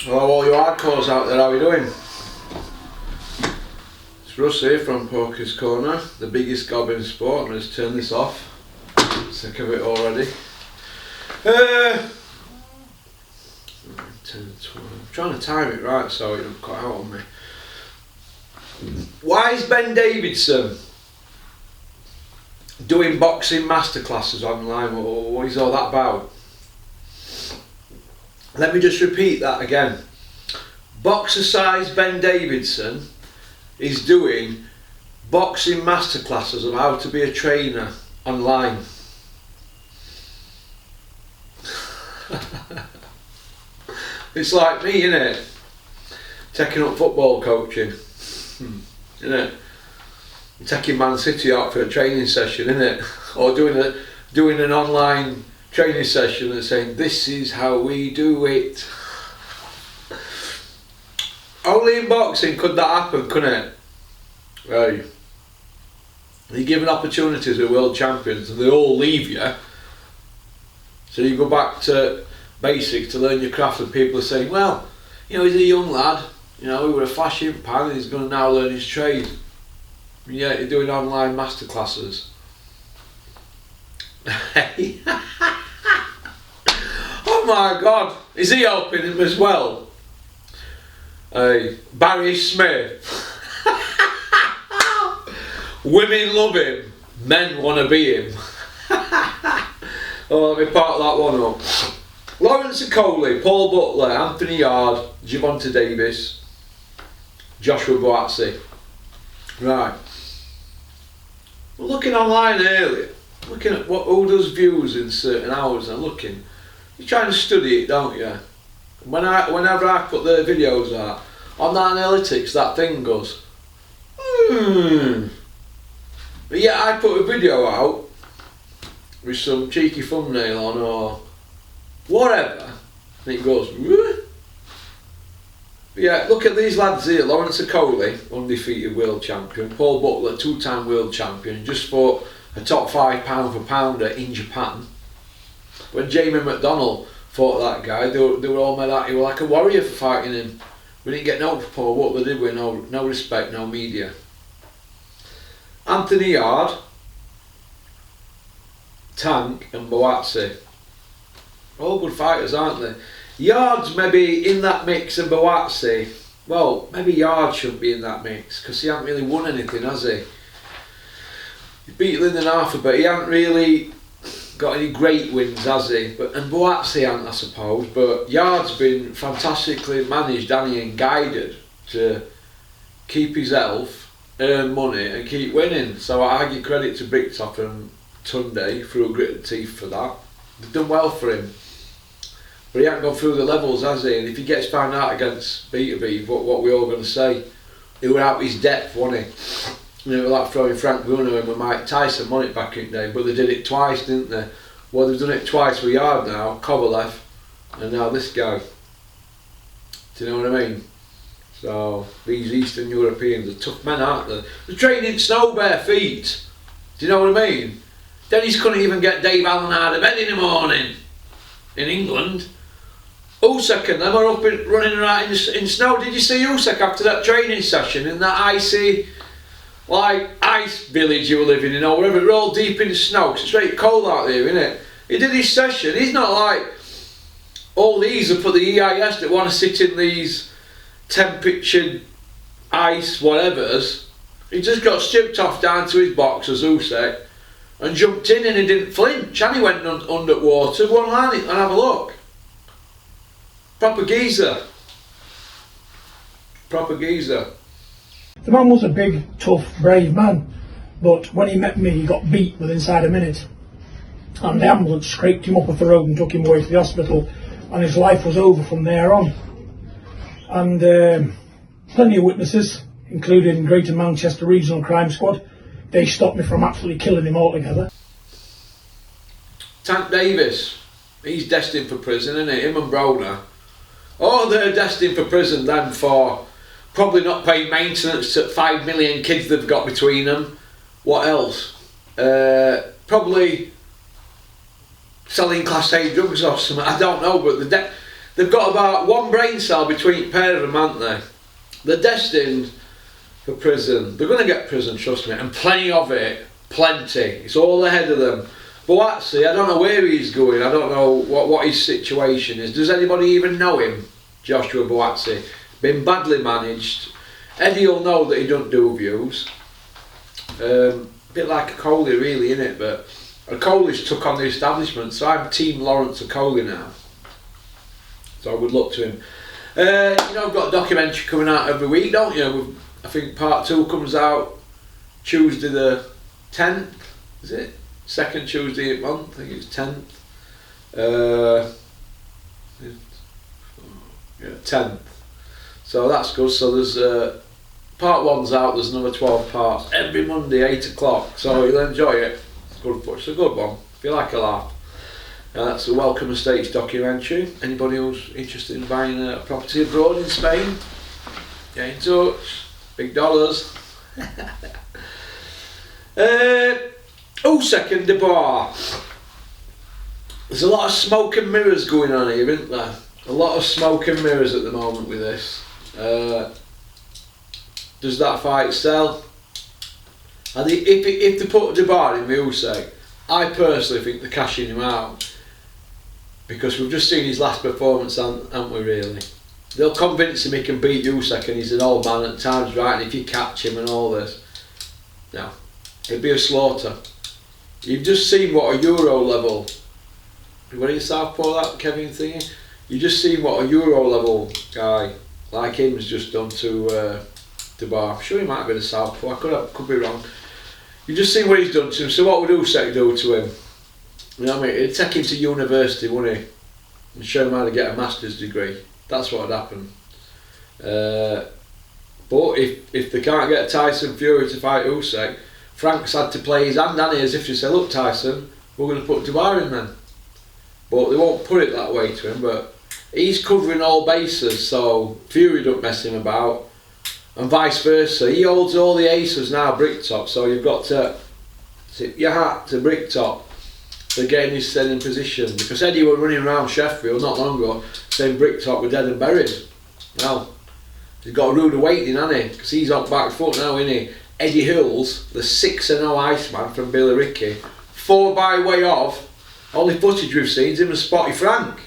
Hello all you hardcores out there, how are you doing? It's Russ here from Poker's Corner, the biggest gob in sport. I'm going to turn this off. Sick of it already. 10, 12. I'm trying to time it right so it don't cut out on me. Why is Ben Davidson doing boxing masterclasses online? What is all that about? Let me just repeat that again. Boxer-sized Ben Davidson is doing boxing masterclasses of how to be a trainer online. It's like me, innit? Taking up football coaching, innit? Taking Man City out for a training session, innit? Or doing an online training session and saying, this is how we do it. Only in boxing could that happen, couldn't it? Right. You're given opportunities with world champions and they all leave you. So you go back to basics to learn your craft, and people are saying, well, you know, he's a young lad, you know, he was a flashing pan and he's going to now learn his trade. And yet you're doing online masterclasses. Oh my God, is he helping him as well? Barry Smith. Women love him, men want to be him. Oh, let me part that one up. Lawrence Coley, Paul Butler, Anthony Yard, Javonte Davis, Joshua Boazzi. Right. We're looking online earlier, looking at who does views in certain hours and looking. You're trying to study it, don't you? Whenever I put the videos out, on the analytics, that thing goes, But yeah, I put a video out with some cheeky thumbnail on or whatever, and it goes, But yeah, look at these lads here. Lawrence Coley, undefeated world champion. Paul Butler, two-time world champion, just fought a top 5 pound for pounder in Japan. When Jamie McDonnell fought that guy, they were all made out he was like a warrior for fighting him. We didn't get no for Paul Butler, did we? No respect, no media. Anthony Yard, Tank and Boazzi. All good fighters, aren't they? Yard's maybe in that mix and Boazzi, well, maybe Yard shouldn't be in that mix because he hasn't really won anything, has he? He beat Lyndon Arthur, but he hasn't really got any great wins, has he? And Boazzi hasn't, I suppose, but Yard's been fantastically managed, hasn't he, and guided to keep his health, earn money and keep winning. So I give credit to Big Top and Tunde through gritted teeth for that. They've done well for him. But he hasn't gone through the levels, has he? And if he gets found out against B2B, what we all going to say? He was out his depth, wasn't he? You know, like throwing Frank Bruno in with Mike Tyson, won it back in the day, but they did it twice, didn't they? Well, they've done it twice with Yard now, Kovalev, and now this guy. Do you know what I mean? So, these Eastern Europeans are tough men, aren't they? They're training in snow bare feet. Do you know what I mean? Dennis couldn't even get Dave Allen out of bed in the morning in England. Usyk and them are up running around in snow. Did you see Usyk after that training session in that icy, like, ice village you were living in, or wherever? We're all deep in snow, 'cause it's very cold out there, isn't it? He did his session. He's not like all these are for the EIS that want to sit in these temperature ice whatevers. He just got stripped off down to his boxers, Usyk, and jumped in and he didn't flinch, and he went underwater. Go online and have a look. Proper geezer. Proper geezer. The man was a big, tough, brave man, but when he met me he got beat within inside a minute, and the ambulance scraped him up off the road and took him away to the hospital, and his life was over from there on. And plenty of witnesses, including Greater Manchester Regional Crime Squad, they stopped me from absolutely killing him altogether. Tank Davis, he's destined for prison, isn't he? Him and Broner. Oh, they're destined for prison then for probably not paying maintenance to 5 million kids they've got between them. What else? Probably selling Class A drugs or something. I don't know, but they've got about one brain cell between a pair of them, aren't they? They're destined for prison. They're going to get prison, trust me, and plenty of it. Plenty. It's all ahead of them. Boazzi, I don't know where he's going. I don't know what his situation is. Does anybody even know him? Joshua Boazzi. Been badly managed. Eddie will know that he don't do views. A bit like a Coley, really, innit? But a Coley's took on the establishment, so I'm Team Lawrence Coley now. So I would look to him. You know, I've got a documentary coming out every week, don't you? I think part 2 comes out Tuesday the 10th, is it? Second Tuesday of the month, I think it's 10th. Yeah, 10th. So that's good. So there's part 1's out, there's another 12 parts every Monday, 8 o'clock. So you'll enjoy it. It's good, it's a good one. If you like a laugh. That's a Welcome Estates documentary. Anybody who's interested in buying a property abroad in Spain, get in touch. Big dollars. Second the bar. There's a lot of smoke and mirrors going on here, isn't there? A lot of smoke and mirrors at the moment with this. Does that fight sell? And if they put Debar in Usyk, I personally think they're cashing him out, because we've just seen his last performance, haven't we, really? They'll convince him he can beat Usyk and he's an old man at times, right? And if you catch him and all this, no, it'd be a slaughter. You've just seen what a Euro level, when in Southpaw, that Kevin thingy, you just seen what a Euro level guy like him has just done to Bar. I'm sure he might have been a Southpaw, I could be wrong. You just seen what he's done to him, so what would Usyk do to him? You know what I mean? He'd take him to university, wouldn't he? And show him how to get a master's degree. That's what would happen. But if they can't get Tyson Fury to fight Usyk, Frank's had to play his hand, hasn't he, as if to say, look Tyson, we're going to put Dubai in then. But they won't put it that way to him, but he's covering all bases, so Fury don't mess him about, and vice versa. He holds all the aces now, Bricktop, so you've got to tip your hat to Bricktop for getting his set in position, because Eddie were running around Sheffield not long ago saying Bricktop were dead and buried. Well, he's got a rude awakening, hasn't he? Because he's on back foot now, isn't he? Eddie Hills, the 6-0 Iceman from Billericay, 4 by way of, only footage we've seen is him and Spotty Frank.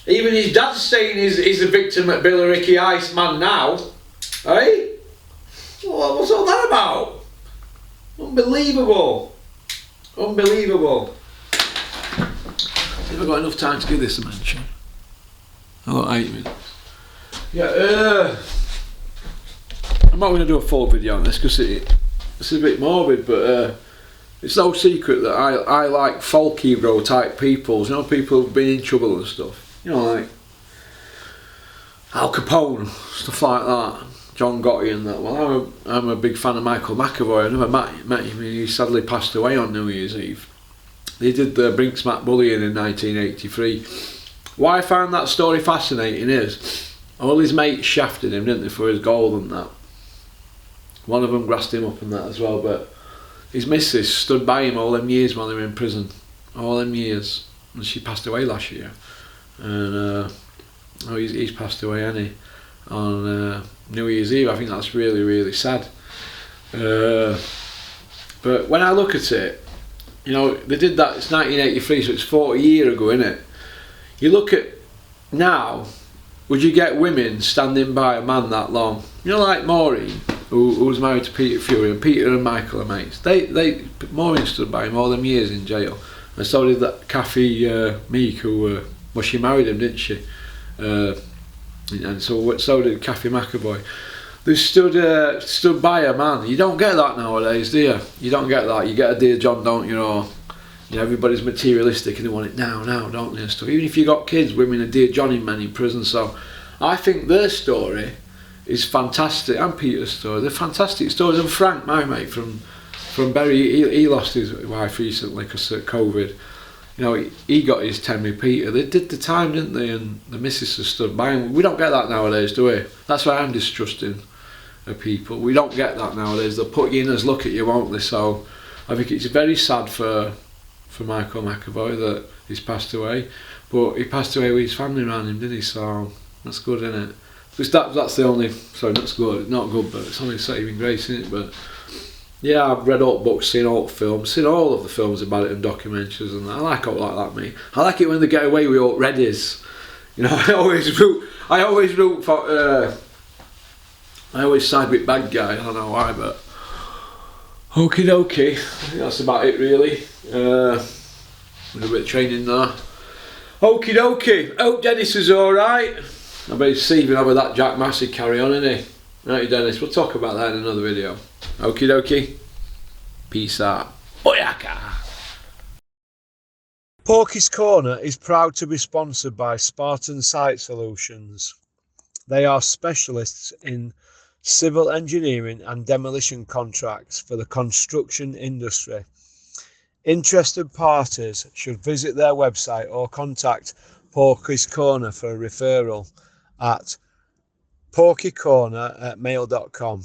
Even his dad's saying he's a victim at Billericay Iceman now. Hey? What's all that about? Unbelievable. Unbelievable. Have I got enough time to give this a mention? I've got 8 minutes. Yeah, I'm not going to do a full video on this because it's a bit morbid, but it's no secret that I like folk hero type people, you know, people who've been in trouble and stuff, you know, like Al Capone, stuff like that, John Gotti and that. Well, I'm a big fan of Michael McAvoy. I never met him, he sadly passed away on New Year's Eve. They did the Brinks-Mac bullying in 1983. Why I found that story fascinating is all his mates shafted him, didn't they, for his goal and that. One of them grassed him up and that as well, but his missus stood by him all them years while they were in prison. All them years. And she passed away last year. And he's passed away, hasn't he? On New Year's Eve. I think that's really, really sad. But when I look at it, you know, they did that, it's 1983, so it's 40 years ago, isn't it? You look at now, would you get women standing by a man that long? You know, like Maureen, who was married to Peter Fury, and Peter and Michael are mates. Maureen stood by him all them years in jail, and so did that Kathy Meek, who she married him, didn't she? And so did Kathy McAvoy. They stood by a man. You don't get that nowadays, do you? You don't get that. You get a Dear John, don't you? Know, everybody's materialistic and they want it now, don't they? And stuff. Even if you got kids, women are Dear Johnning men in prison. So I think their story is fantastic, and Peter's story. They're fantastic stories. And Frank, my mate from Bury, he lost his wife recently because of COVID. You know, he got his 10 with Peter. They did the time, didn't they? And the missus has stood by him. We don't get that nowadays, do we? That's why I'm distrusting of people. We don't get that nowadays. They'll put you in as look at you, won't they? So I think it's very sad for Michael McAvoy that he's passed away. But he passed away with his family around him, didn't he? So that's good, isn't it? Because that's the only, sorry, that's good, not good, but it's only saving grace, isn't it? But yeah, I've read all books, seen all films, seen all of the films about it and documentaries, and I like all like that, me. I like it when they get away with all reddies. You know, I always root for, I always side with bad guy, I don't know why, but okie dokie, I think that's about it really. With a bit of training there. Okie dokie, hope Dennis is alright. I bet he's seething over that Jack Massey carry on, isn't he? Right, Dennis, we'll talk about that in another video. Okie dokie, peace out. Oyaka! Porky's Corner is proud to be sponsored by Spartan Site Solutions. They are specialists in civil engineering and demolition contracts for the construction industry. Interested parties should visit their website or contact Porky's Corner for a referral at porkycorner@mail.com.